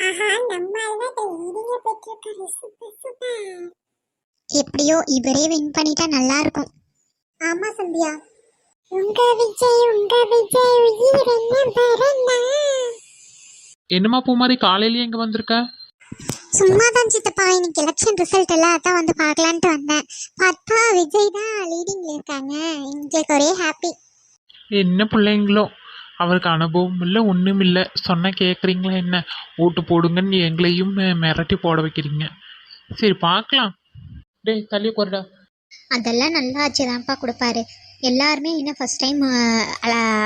ஆஹா, நம்ம ஆளுதான் லீடிங்ல போயிட்டு super super. எப்படியோ இவரே வின் பண்ணிட்டா நல்லா இருக்கும். ஆமா சந்தியா. உங்க விஜய் உயிர் என்ன வரனா. என்னம்மா பூ மாதிரி காலையிலேயே எங்கே வந்திருக்க? சும்மா தான் சித்தப்பா, இன்னைக்கு எலெக்ஷன் ரிசல்ட் எல்லாம் அதான் வந்து பார்க்கலான்ட்டு வந்தேன். பார்த்தா விஜய் தான் லீடிங்ல இருக்காங்க. எங்களுக்கு ஒரே ஹாப்பி. என்ன பிள்ளைங்களோ, அவருக்கு அனுபவம் இல்லை ஒன்றும் இல்லை. சொன்னால் கேட்குறீங்களா என்ன? ஓட்டு போடுங்கன்னு எங்களையும் மிரட்டி போட வைக்கிறீங்க. சரி பார்க்கலாம். டேய் தள்ளி போறடா. அதெல்லாம் நல்லா ஆச்சுதான்ப்பா கொடுப்பாரு. எல்லாருமே இன்னும் ஃபர்ஸ்ட் டைம்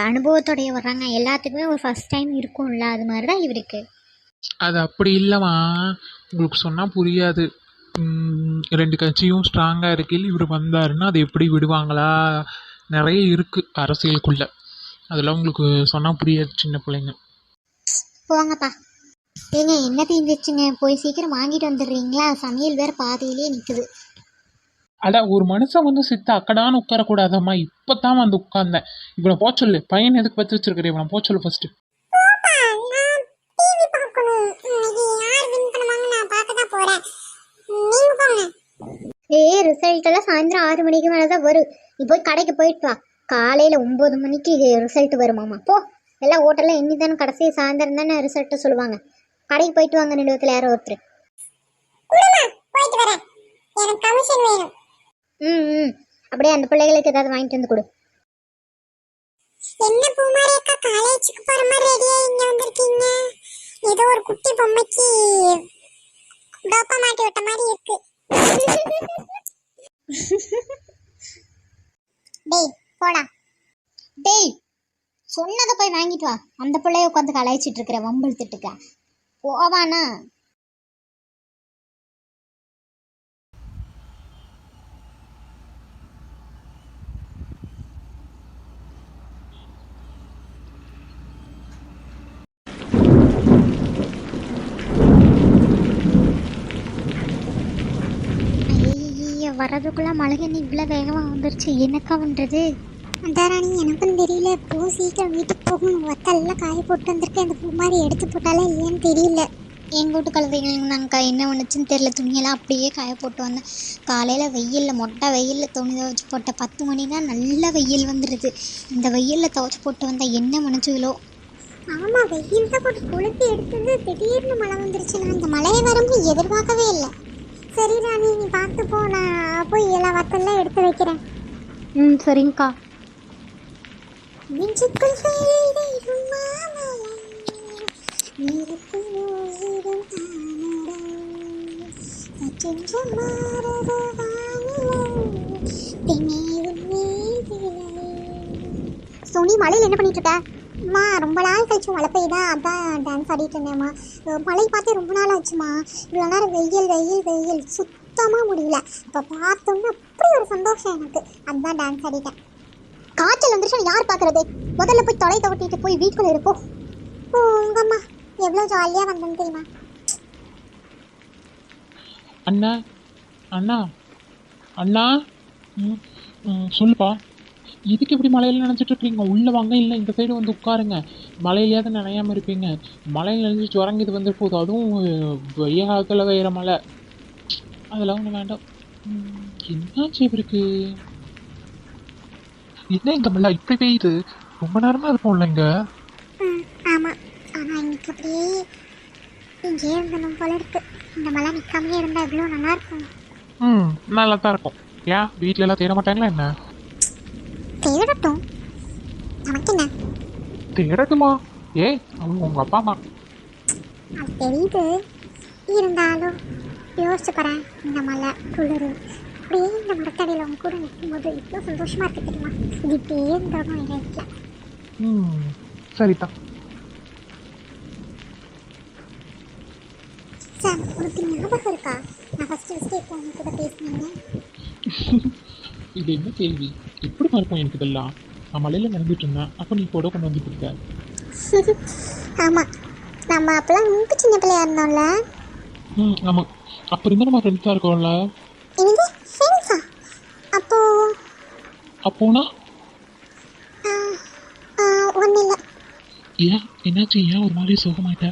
அனுபவத்தோடைய வர்றாங்க. எல்லாத்துக்குமே ஒரு ஃபர்ஸ்ட் டைம் இருக்கும்ல, அது மாதிரி தான் இவருக்கு. அது அப்படி இல்லைம்மா, உங்களுக்கு சொன்னால் புரியாது. ரெண்டு கட்சியும் ஸ்ட்ராங்காக இருக்கையில் இவர் வந்தாருன்னா அது எப்படி விடுவாங்களா? நிறைய இருக்குது அரசியலுக்குள்ளே. அதெல்லாம் உங்களுக்கு சொன்னால் புரியாது சின்ன பிள்ளைங்க. போங்கப்பா. ஏங்க என்ன தீந்துச்சுங்க, போய் சீக்கிரம் வாங்கிட்டு வந்துடுறீங்களா? சமையல் வேறு பாதியிலே நிற்குது. அட ஒரு மனுஷன் வந்து சித்த அக்கடான்னு உட்காரக்கூடாதம்மா. இப்போ தான் வந்து உட்கார்ந்தேன். இவனை போக சொல்லு. பையன் எதுக்கு பற்றி வச்சிருக்கிறேன், இவனை போக சொல்லு ஃபர்ஸ்ட். போப்பா, நான் டிவி பார்க்கணும். இன்னைக்கு யார் வின் பண்ணுவாங்க நான் பார்க்க தான் போறேன். நீங்க போங்க. ரிசல்ட் எல்லாம் சாயந்தரம் 6 மணிக்கு மேலே தான் வரும். நீ போய் கடைக்கு போயிட்டு வா. காலையில் 9 மணிக்கு ரிசல்ட் வருமாம்மா. போ. எல்லாம் ஓட்டெல்லாம் எண்ணி தானே கடைசி சாயந்தரம் தானே ரிசல்ட்டு சொல்லுவாங்க. கடைக்கு போயிட்டு வாங்க. நிறுவத்தில் யாரோ ஒருத்தர். குடுமா, போயிட்டு வரேன். எனக்கு கமிஷன் வேணும். ம் அப்படியே அந்த பிள்ளைகளுக்கு ஏதாவது வாங்கிட்டு வந்து கொடு. என்ன பூமாரி அக்கா, காலேஜுக்கு போற மாதிரி ரெடியா இங்க வந்திருக்கீங்க? ஏதோ ஒரு குட்டி பொம்மைக்கு டோப்பா மாட்டி விட்ட மாதிரி இருக்கு. டேய் போடா. டேய் சொன்னதை போய் வாங்கிட்டு வா. அந்த பிள்ளைய உட்காந்து கலாய்ச்சிட்டு இருக்கிற வம்பிழுத்துட்டுக்க போவானா? வரதுக்குள்ள மழை என்ன இவ்வளோ வேகமாக வந்துருச்சு. என்னக்கா பண்ணுறது? அந்தாராணி, எனக்கும் தெரியல. போ சீக்கிரம் வீட்டுக்கு போகணும். வத்தெல்லாம் காய போட்டு வந்திருக்கேன். அந்த பூ மாதிரி எடுத்து போட்டாலே இல்லையான்னு தெரியல. எங்கள் வீட்டு கழுதைங்கன்னாங்கக்கா என்ன ஒன்றுச்சுன்னு தெரியல. துணியெல்லாம் அப்படியே காய போட்டு வந்தேன். காலையில் வெயிலில் மொட்டை வெயிலில் துணி துவைச்சி போட்ட 10 மணினா நல்ல வெயில் வந்துடுது. இந்த வெயிலில் துவைச்சி போட்டு வந்தால் என்ன மனுச்சுகளோ. ஆமா, வெயில் தான் போட்டு கொளுத்தி எடுத்தது. திடீர்னு மழை வந்துருச்சு. நான் இந்த மழையை வரும்னு எதிர்பார்க்கவே இல்லை. சரி ராணி, நீ பார்த்து போ. நான் போய் எல்லா வத்தெல்லாம் எடுத்து வைக்கிறேன். சரிங்கக்கா. நெஞ்சுக்குள் பெய்திடும் மாமழை, நீருக்குள் உயிரும் தானடா, சற்றென்று மாறுது வானிலை, திணீரும் நீர்விலை. சோனி, மழையில் என்ன பண்ணிட்டு இருக்க? அம்மா, ரொம்ப நாள் கழிச்சு மழை பெய்யுதா, அதான் டான்ஸ் ஆடிட்டு இருந்தேம்மா. மழை பார்த்தே ரொம்ப நாள் ஆச்சுமா. இவ்வளோ நேரம் வெயில் வெயில் வெயில் சுத்தமாக முடியல. இப்போ பார்த்தோம்னா அப்படி ஒரு சந்தோஷம் எனக்கு. அதுதான் டான்ஸ் ஆடிட்டேன். காய்ச்சல் வந்துருச்சு, யார் பார்க்கறது? முதல்ல போய் தொலை தவட்டிட்டு போய் வீட்டுக்குள்ளே இருப்போம். ஓ, உங்கம்மா எவ்வளோ ஜாலியாக வந்தேன்னு தெரியுமா? அண்ணா அண்ணா அண்ணா சொல்லுப்பா. இதுக்கு எப்படி மலையில் நினைச்சிட்டு இருக்கீங்க? உள்ளே வாங்க, இல்லை இந்த சைடு வந்து உட்காருங்க. மலையிலேயாவது நினையாமல் இருப்பீங்க. மலையில் நினைச்சி ஜுரங்கிது வந்து போகுது. அதுவும் வெய்ய காலத்தில் வேகிற மலை. அதெல்லாம் ஒன்றும் வேண்டாம். என்னாச்சு இவருக்கு? என்ன இந்த மலை இப்படி பெய்யுது? ரொம்ப நேரமாக இருப்போம்ல இங்கே. ஆமாம், ஆனால் இன்னைக்கு அப்படியே இங்கே இருந்தணும் போல இருக்கு. இந்த மழை நிற்காமே இருந்தால் எவ்வளோ நல்லாயிருக்கும். நல்லா தான் இருக்கும். ஏன் வீட்டில எல்லாம் தேட மாட்டாங்களா என்ன? தேடட்டும், நமக்கு என்ன? தேடட்டுமா? ஏய், அவங்க உங்கள் அப்பா அம்மா. அது தெரியுது. இருந்தாலும் யோசிச்சு போகிறேன். இந்த மலை குளிர் அப்படியே இந்த மரத்தடியில் அவங்க கூட நிற்கும்போது இவ்வளோ சந்தோஷமாக இருக்குது தெரியுமா? இது இப்படியே இருந்தோம் எங்கள் வீட்டில். சரிதான். சார், உனக்கு ஞாபகம் இருக்கா நான் ஃபஸ்ட்டு இப்போ உங்க கூட பேசினேன்? இது என்ன கேள்வி? எப்படி இருக்கும் எனக்கு இதெல்லாம்? நான் மலையில் நடந்துட்டு இருந்தேன், அப்போ நீ கூட கொண்டு வந்து கொடுத்த. ஆமாம், நம்ம அப்போலாம் ரொம்ப சின்ன பிள்ளையா இருந்தோம்ல. ஆமாம், அப்போ இருந்தால் நம்ம ஃப்ரெண்ட்ஸாக இருக்கோம்ல. எனக்கு ஃப்ரெண்ட்ஸா? அப்போனா ஒன்றும் இல்லை. ஏன் என்னாச்சு? ஏன் ஒரு மாதிரி சோகமாயிட்ட?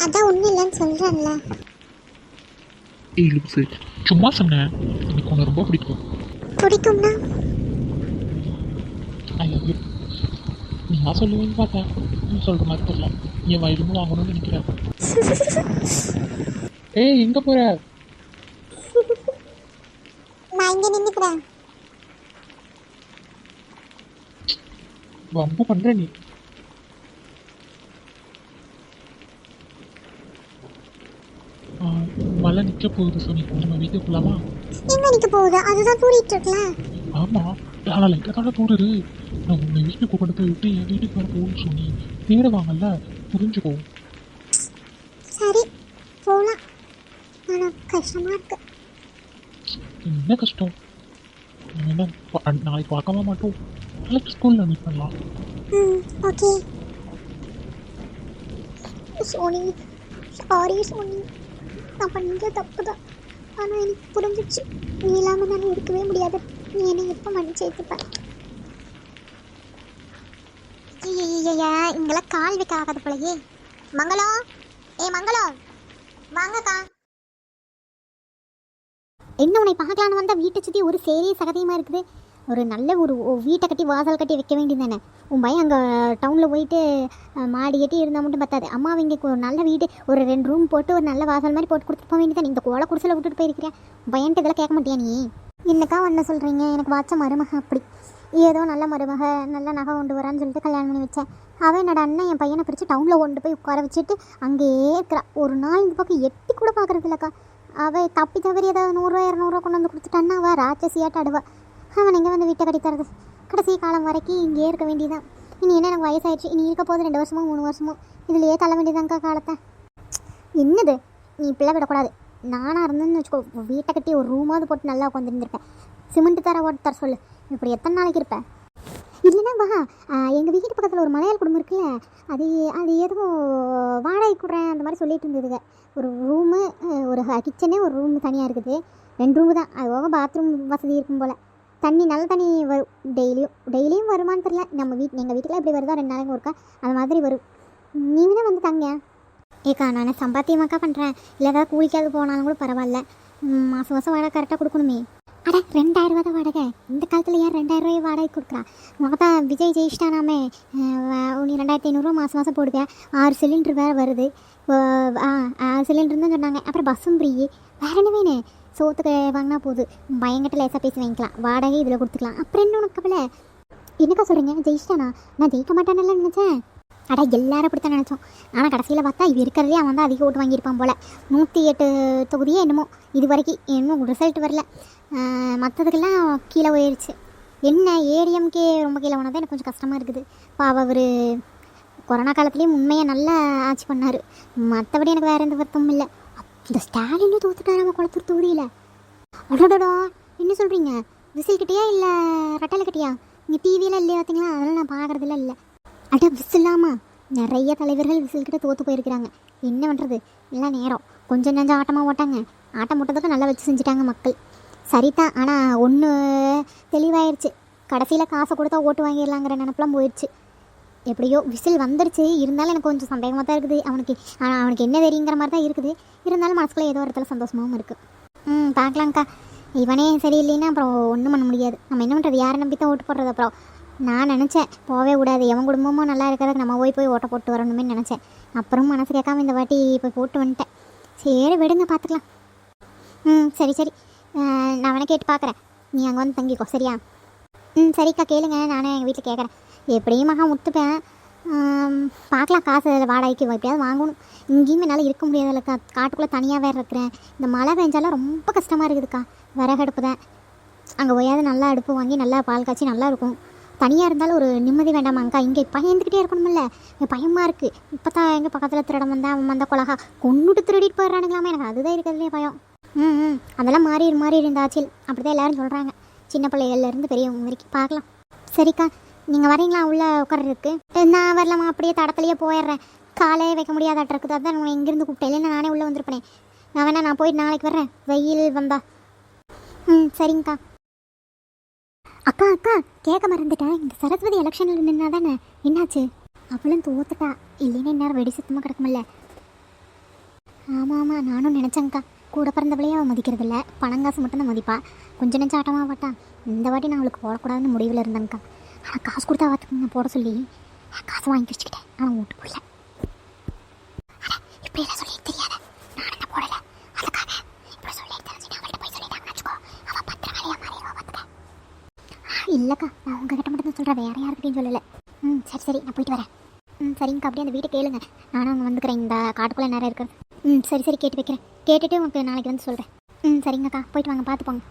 அதான் அதெல்லாம் ஒன்றும் இல்லைன்னு சொல்கிறேன்ல. ஏய் லூசு, சும்மா சொன்னேன். எனக்கு உன்னை ரொம்ப பிடிக்கும். பிடிக்கும்னா ஐ லவ் யூ. நான் சொல்லுவேன்னு பார்த்தேன், நீ சொல்கிற மாதிரி தெரியல. என் வயிறுமும் வாங்கணும்னு நினைக்கிறேன். ஏய் எங்கே போகிற? நான் இங்கே நின்றுக்கிறேன். ரொம்ப பண்ணுற நீ. மழை நிற்க போகுது சோனி, நம்ம வீட்டுக்கு போகலாமா? எங்கே நிற்க போகுது? அதுதான் தூரிட்டு இருக்கல. ஆமாம், ஆனால் லைட்டாக தானே தூடுது. நான் உன்னை வீட்டுக்கு கொண்டு போய் விட்டு என் வீட்டுக்கு வர போகணும்னு சொன்னி தேடுவாங்கல்ல, புரிஞ்சுக்கோ. சரி போகலாம். ஆனால் கஷ்டமாக இருக்கு. என்ன கஷ்டம்? நம்ம என்ன நாளைக்கு பார்க்கவே மாட்டோம். நாளைக்கு ஸ்கூலில் மீட் பண்ணலாம். ஓகே. சோனி சாரி சோனி, நான் பண்ண தப்பு தான். ஆனால் எனக்கு புரிஞ்சிச்சு, நீ இல்லாமல் நான் இருக்கவே முடியாது. நீ என்னை எப்போ மன்னிச்சு ஏற்றுப்பேன். ஐயா இங்கெல்லாம் கால் வைக்க ஆகாது போலயே. மங்களம், மங்களம் வாங்கக்கா. என்ன உன்னை பார்க்கலான்னு வந்தால் வீட்டை சுற்றி ஒரு சேரிய சகதியமாக இருக்குது. ஒரு நல்ல ஒரு வீட்டை கட்டி வாசல் கட்டி வைக்க வேண்டியது தானே. உன் பையன் அங்கே டவுனில் போயிட்டு மாடி கட்டி இருந்தால் மட்டும் பத்தாது. அம்மா இங்கே ஒரு நல்ல வீடு, ஒரு 2 ரூம் போட்டு ஒரு நல்ல வாசல் மாதிரி போட்டு கொடுத்துட்டு போக வேண்டியதானே. இந்த கோலை குடிசையில் விட்டுட்டு போயிருக்கிறேன். பையன்ட்டு இதெல்லாம் கேட்க மாட்டியா நீ? என்னக்கா என்ன சொல்கிறீங்க? எனக்கு வாச்ச மருமக அப்படி ஏதோ நல்ல மருமக, நல்ல நகை கொண்டு வரான்னு சொல்லிட்டு கல்யாணம் பண்ணி வச்சேன். அவன் என்னோட அண்ணன் என் பையனை பிரித்து டவுனில் கொண்டு போய் உட்கார வச்சுட்டு அங்கேயே இருக்கிறா. ஒரு நாள் இந்த பக்கம் எட்டி கூட பார்க்குறது இல்லைக்கா. அவள் தப்பி தவறி ஏதாவது 100 ரூபா 200 ரூபா கொண்டு வந்து கொடுத்துட்டான்னா அவள் ராட்சசியாட்ட அடுவா. அவன் இங்கே வந்து வீட்டை கட்டித்தரது. கடைசி காலம் வரைக்கும் இங்கே இருக்க வேண்டியதான். இனி என்ன எனக்கு வயசாயிடுச்சு, இனி இருக்க போது 2 வருஷமோ 3 வருஷமோ இதுலையே தள்ள வேண்டியதாங்க்கா காலத்தை. என்னது நீ பிள்ளை விடக்கூடாது. நானாக இருந்தேன்னு வச்சுக்கோ, வீட்டை கட்டி ஒரு ரூமாவது போட்டு நல்லா உட்காந்துருந்துருப்பேன். சிமெண்ட் தர ஓட்டு தர சொல்லு. இப்படி எத்தனை நாளைக்கு இருப்பேன்? இல்லைன்னா வா, எங்கள் வீட்டு பக்கத்தில் ஒரு மலையாள குடும்பம் இருக்குல்ல, அது ஏதோ வாடகை கொடுறேன் அந்த மாதிரி சொல்லிட்டு இருந்ததுங்க. ஒரு ரூமு, ஒரு கிச்சனே, ஒரு ரூமு தனியாக இருக்குது. 2 ரூமு தான். அது போக பாத்ரூம் வசதி இருக்கும் போல். தண்ணி நல்ல தண்ணி வரும். டெய்லியும் வருமானு தெரில. எங்கள் வீட்டுக்குலாம் எப்படி வருதோ 2 நாளைக்கு ஒருக்கா அது மாதிரி வரும். நீங்களே வந்து தங்க. ஏக்கா நான் சம்பாத்தியமாக்கா பண்ணுறேன். இல்லை ஏதாவது கூலிக்காவது போனாலும் கூட பரவாயில்ல. மாதம் வாடகை கரெக்டாக கொடுக்கணுமே. அட 2000 ரூபா தான் வாடகை. இந்த காலத்தில் யார் 2000 ரூபாய் வாடகை கொடுக்குறா? உனக்கு விஜய் ஜெயிச்சிட்டானாமே, நீ 2500 ரூபா மாதம் போடுவேன். 6 சிலிண்டர் வேறு வருது. 6 சிலிண்டர் தான் சொன்னாங்க. அப்புறம் பஸ்ஸும் ஃப்ரீ. வேறு என்ன வேணும்? சோத்துக்கு வாங்கினா போகுது. பயங்கட்ட லேசாக பேசி வாங்கிக்கலாம். வாடகை இதில் கொடுத்துக்கலாம். அப்புறம் என்ன உனக்கு கவலை? என்னக்கா சொல்கிறீங்க? ஜெயிச்சிட்டானா? நான் ஜெயிக்க மாட்டானல்ல நினச்சேன். அட எல்லாரும் அப்படி தான் நினச்சோம். ஆனால் கடைசியில் பார்த்தா இது இருக்கிறதே அவன் தான் அதிக ஓட்டு வாங்கியிருப்பான் போல். 108 தொகுதியே என்னமோ இது வரைக்கும் இன்னும் ரிசல்ட் வரல. மற்றதுக்கெல்லாம் கீழே போயிடுச்சு. என்ன ஏடிஎம்கே ரொம்ப கீழே போனதான் எனக்கு கொஞ்சம் கஷ்டமாக இருக்குது. அவர் கொரோனா காலத்துலேயும் உண்மையாக நல்லா ஆட்சி பண்ணார். மற்றபடி எனக்கு வேறு எந்த வருத்தமும் இல்லை. இந்த ஸ்டாலினே தோத்துட்டார் நம்ம குளத்தூர் தொகுதியில். அடோடா, என்ன சொல்கிறீங்க? விசில் கிட்டியா இல்லை ரட்டலை கட்டியா? இங்கே டிவியெல்லாம் இல்லையா பார்த்தீங்களா? அதெல்லாம் நான் பார்க்குறதுலாம் இல்லை. அட விசிலாமா, நிறைய தலைவர்கள் விசில்கிட்ட தோற்று போயிருக்கிறாங்க. என்ன பண்ணுறது? எல்லாம் நேரம் கொஞ்சம் நஞ்சம் ஆட்டமாக ஓட்டாங்க. ஆட்டம் போட்டதுக்கு நல்லா வச்சு செஞ்சுட்டாங்க மக்கள். சரிதான். ஆனால் ஒன்று தெளிவாயிருச்சு, கடைசியில் காசை கொடுத்தா ஓட்டு வாங்கிடலாங்கிற நினப்பெல்லாம் போயிடுச்சு. எப்படியோ விசில் வந்துடுச்சு. இருந்தாலும் எனக்கு கொஞ்சம் சந்தேகமாக தான் இருக்குது. அவனுக்கு என்ன தெரியுங்கிற மாதிரி தான் இருக்குது. இருந்தாலும் மனசுக்குள்ளே ஏதோ ஒரு இடத்துல சந்தோஷமாகவும் இருக்குது. பார்க்கலாங்க்கா. இவனே சரியில்லைன்னா அப்புறம் ஒன்றும் பண்ண முடியாது. நம்ம என்ன பண்ணுறது? யாரை நம்பி தான் ஓட்டு போடுறது? அப்புறம் நான் நினச்சேன் போகவே கூடாது, எவன் குடும்பமும் நல்லா இருக்கிறதுக்கு நம்ம போய் ஓட்ட போட்டு வரணுமே நினச்சேன். அப்புறம் மனசு கேட்காம இந்த வாட்டி போய் போட்டு வந்துட்டேன். சரி விடுங்க, பார்த்துக்கலாம். சரி நான் வேணா கேட்டு பார்க்குறேன். நீ அங்கே வந்து தங்கிக்கோ, சரியா? சரிக்கா, கேளுங்க. நானே எங்கள் வீட்டில் கேட்குறேன். எப்படியும் மகா முத்துப்பேன். பார்க்கலாம். காசு வாடகைக்கு எப்படியாவது வாங்கணும். இங்கேயுமே என்னால் இருக்க முடியாதுல்லக்கா. காட்டுக்குள்ளே தனியாக வேறு இருக்கிறேன். இந்த மழை பெஞ்சாலும் ரொம்ப கஷ்டமாக இருக்குதுக்கா. விறகடுப்பு தான். அங்கே போயாவது நல்லா அடுப்பு வாங்கி நல்லா பால் காய்ச்சி நல்லா இருக்கும். தனியாக இருந்தாலும் ஒரு நிம்மதி வேண்டாமாங்க்கா. இங்கே பயந்துக்கிட்டே இருக்கணுமில்ல, பயமாக இருக்குது. இப்போ தான் எங்கள் பக்கத்தில் திருடம் வந்தேன், அவன் வந்த கொலகா கொண்டுட்டு திருடிட்டு போயிடறானுங்களாமே. எனக்கு அதுதான் இருக்கிறதுலே பயம். அதெல்லாம் மாறி இந்த ஆட்சியில் அப்படி தான் எல்லோரும் சொல்கிறாங்க. சின்ன பிள்ளைகள்லேருந்து பெரியவங்க வரைக்கும். பார்க்கலாம். சரிக்கா, நீங்கள் வரீங்களா உள்ளே உட்கார்றதுக்கு? நான் வரலாமா? அப்படியே தடத்துலையே போயிடுறேன். காலே வைக்க முடியாதாட்ட இருக்குது. அதுதான் உன்னை இங்கேருந்து கூப்பிட்டேன். இல்லைன்னா நானே உள்ளே வந்திருப்பேன். நான் போயிட்டு நாளைக்கு வர்றேன், வெயில் வந்தா. சரிங்கக்கா. அக்கா கேட்க மறந்துட்டேன். இந்த சரஸ்வதி எலெக்ஷனில் நின்னா தானே, என்னாச்சு? அவளும் தோத்துட்டா. இல்லைன்னா இந்நேரம் வெடி சுத்தமாக கிடக்குமில்ல. ஆமாம் ஆமாம், நானும் நினச்சேங்க்கா. கூட பிறந்தவளையே அவள் மதிக்கிறதில்ல, பணங்காசு மட்டும்தான் மதிப்பா. கொஞ்சம் நெஞ்சம் ஆட்டமாக பட்டா. இந்த வாட்டி நான் அவளுக்கு போடக்கூடாதுன்னு முடிவில் இருந்தேங்க்கா. ஆனால் காசு கொடுத்தா பார்த்துக்கங்க போட சொல்லி காசு வாங்கி வச்சுக்கிட்டேன். ஆனால் ஓட்டு போடல. இப்படியெல்லாம் சொல்லி தெரியாத, நான் என்ன போடலை. அதுக்காக இப்படி சொல்லி தெரிஞ்சு அவள்கிட்ட போய் சொல்லிட்டாங்கன்னு வச்சுக்கோ, அவள் பத்திரகாளியாக மாறிடுவா பார்த்துக்க. இல்லைக்கா, நான் உங்ககிட்ட மட்டும் தான் சொல்கிறேன், வேறு யாருக்கிட்டையும் சொல்லலை. சரி சரி, நான் போயிட்டு வரேன். சரிங்கக்கா, அப்படியே அந்த வீட்டை கேளுங்க, நானும் அங்கே வந்துக்கிறேன். இந்த காட்டுக்குள்ளே நேரம் இருக்கிறது. சரி சரி, கேட்டு வைக்கிறேன். கேட்டுட்டு உங்களுக்கு நாளைக்கு வந்து சொல்கிறேன். சரிங்கக்கா, போயிட்டு வாங்க, பார்த்து போங்க.